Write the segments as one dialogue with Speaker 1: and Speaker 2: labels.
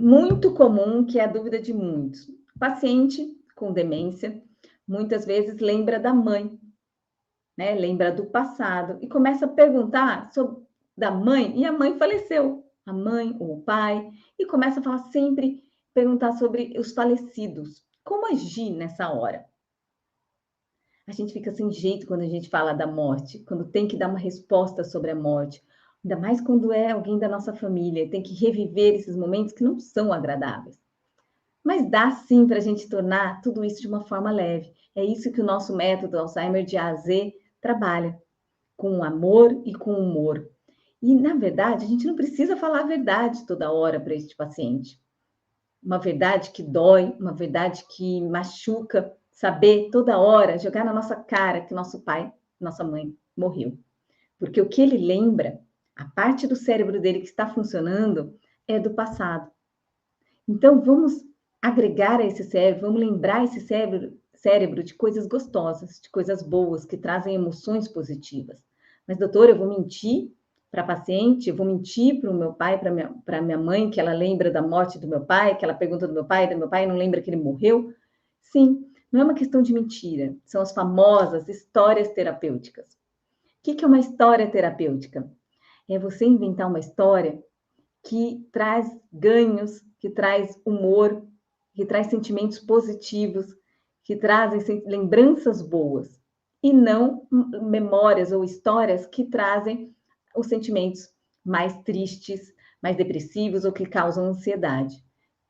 Speaker 1: muito comum, que é a dúvida de muitos. O paciente com demência, muitas vezes lembra da mãe, né? Lembra do passado e começa a perguntar sobre da mãe, e a mãe faleceu, a mãe ou o pai, e começa a falar sempre, perguntar sobre os falecidos. Como agir nessa hora? A gente fica sem jeito quando a gente fala da morte, quando tem que dar uma resposta sobre a morte. Ainda mais quando é alguém da nossa família, tem que reviver esses momentos que não são agradáveis. Mas dá sim para a gente tornar tudo isso de uma forma leve. É isso que o nosso método Alzheimer de A a Z trabalha, com amor e com humor. E, na verdade, a gente não precisa falar a verdade toda hora para este paciente. Uma verdade que dói, uma verdade que machuca, saber toda hora, jogar na nossa cara que nosso pai, nossa mãe morreu. Porque o que ele lembra, a parte do cérebro dele que está funcionando, é do passado. Então, vamos agregar a esse cérebro, vamos lembrar esse cérebro de coisas gostosas, de coisas boas, que trazem emoções positivas. Mas, doutora, eu vou mentir para a paciente, eu vou mentir para o meu pai, para minha mãe, que ela lembra da morte do meu pai, que ela pergunta do meu pai e não lembra que ele morreu? Sim, não é uma questão de mentira, são as famosas histórias terapêuticas. O que é uma história terapêutica? É você inventar uma história que traz ganhos, que traz humor, que traz sentimentos positivos, que trazem lembranças boas, e não memórias ou histórias que trazem os sentimentos mais tristes, mais depressivos ou que causam ansiedade.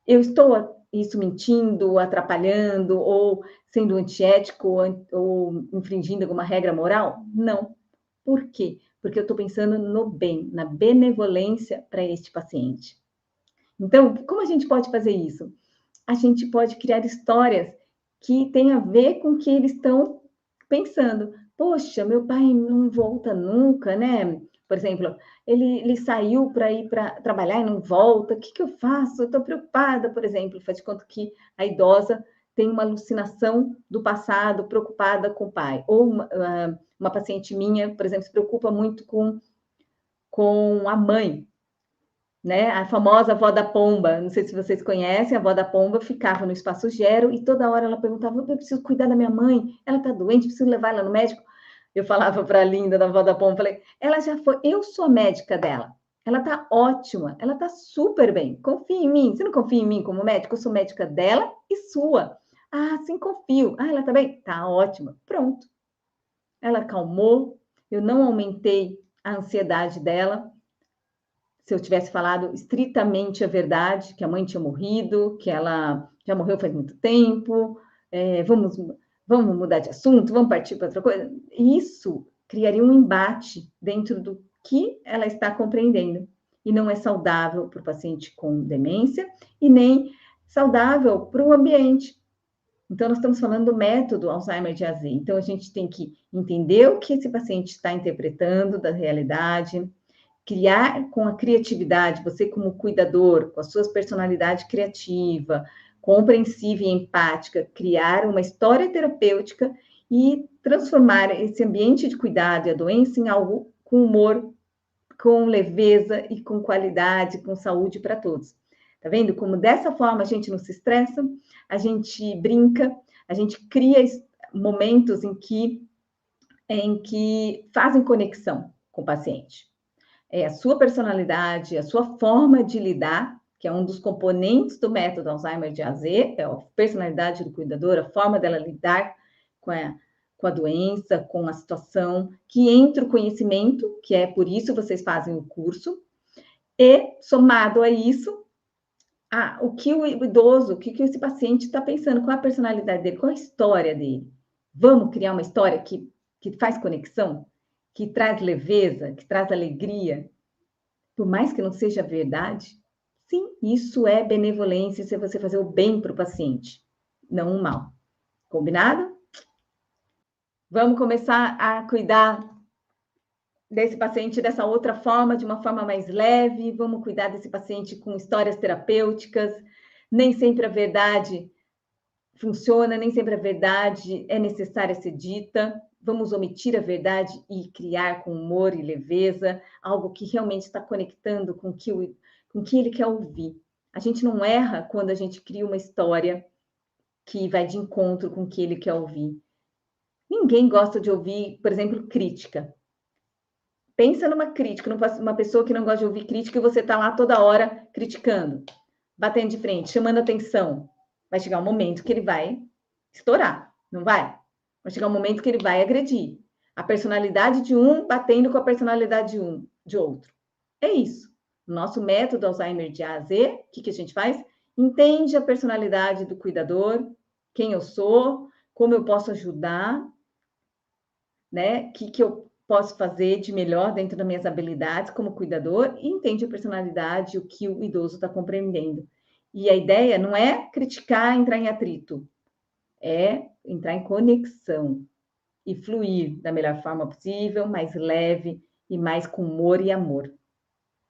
Speaker 1: Eu estou isso mentindo, atrapalhando ou sendo antiético ou infringindo alguma regra moral? Não. Por quê? Porque eu estou pensando no bem, na benevolência para este paciente. Então, como a gente pode fazer isso? A gente pode criar histórias que tenham a ver com o que eles estão pensando. Poxa, meu pai não volta nunca, né? Por exemplo, ele saiu para ir para trabalhar e não volta. O que eu faço? Eu estou preocupada, por exemplo. Faz de conta que a idosa tem uma alucinação do passado, preocupada com o pai. Ou uma paciente minha, por exemplo, se preocupa muito com a mãe, né? A famosa avó da pomba, não sei se vocês conhecem, a avó da pomba ficava no espaço zero e toda hora ela perguntava: eu preciso cuidar da minha mãe, ela está doente, preciso levar ela no médico. Eu falava para a Linda, da avó da pomba, falei: ela já foi, eu sou a médica dela, ela está ótima, ela está super bem, confia em mim. Você não confia em mim como médica? Eu sou médica dela e sua. Ah, sim, confio. Ah, ela está bem? Está ótima. Pronto. Ela acalmou, eu não aumentei a ansiedade dela. Se eu tivesse falado estritamente a verdade, que a mãe tinha morrido, que ela já morreu faz muito tempo, vamos mudar de assunto, vamos partir para outra coisa. Isso criaria um embate dentro do que ela está compreendendo. E não é saudável para o paciente com demência e nem saudável para o ambiente. Então, nós estamos falando do método Alzheimer de AZ. Então, a gente tem que entender o que esse paciente está interpretando da realidade, criar com a criatividade, você como cuidador, com a sua personalidade criativa, compreensiva e empática, criar uma história terapêutica e transformar esse ambiente de cuidado e a doença em algo com humor, com leveza e com qualidade, com saúde para todos. Tá vendo como dessa forma a gente não se estressa, a gente brinca, a gente cria momentos em que fazem conexão com o paciente. É a sua personalidade, a sua forma de lidar, que é um dos componentes do método Alzheimer de AZ, é a personalidade do cuidador, a forma dela lidar com a doença, com a situação, que entra o conhecimento, que é por isso vocês fazem o curso, e somado a isso, o que o idoso, o que esse paciente está pensando, qual a personalidade dele, qual a história dele. Vamos criar uma história que faz conexão, que traz leveza, que traz alegria, por mais que não seja verdade, sim, isso é benevolência, se você fazer o bem para o paciente, não o mal. Combinado? Vamos começar a cuidar desse paciente dessa outra forma, de uma forma mais leve, vamos cuidar desse paciente com histórias terapêuticas. Nem sempre a verdade funciona, nem sempre a verdade é necessária ser dita. Vamos omitir a verdade e criar com humor e leveza algo que realmente está conectando com o que ele quer ouvir. A gente não erra quando a gente cria uma história que vai de encontro com o que ele quer ouvir. Ninguém gosta de ouvir, por exemplo, crítica. Pensa numa crítica, numa pessoa que não gosta de ouvir crítica e você está lá toda hora criticando, batendo de frente, chamando atenção. Vai chegar um momento que ele vai estourar, não vai? Vai chegar um momento que ele vai agredir. A personalidade de um batendo com a personalidade de outro. É isso. Nosso método Alzheimer de A a Z, o que a gente faz? Entende a personalidade do cuidador, quem eu sou, como eu posso ajudar, né? O que eu posso fazer de melhor dentro das minhas habilidades como cuidador, e entende a personalidade, o que o idoso está compreendendo. E a ideia não é criticar, entrar em atrito, é entrar em conexão e fluir da melhor forma possível, mais leve e mais com humor e amor.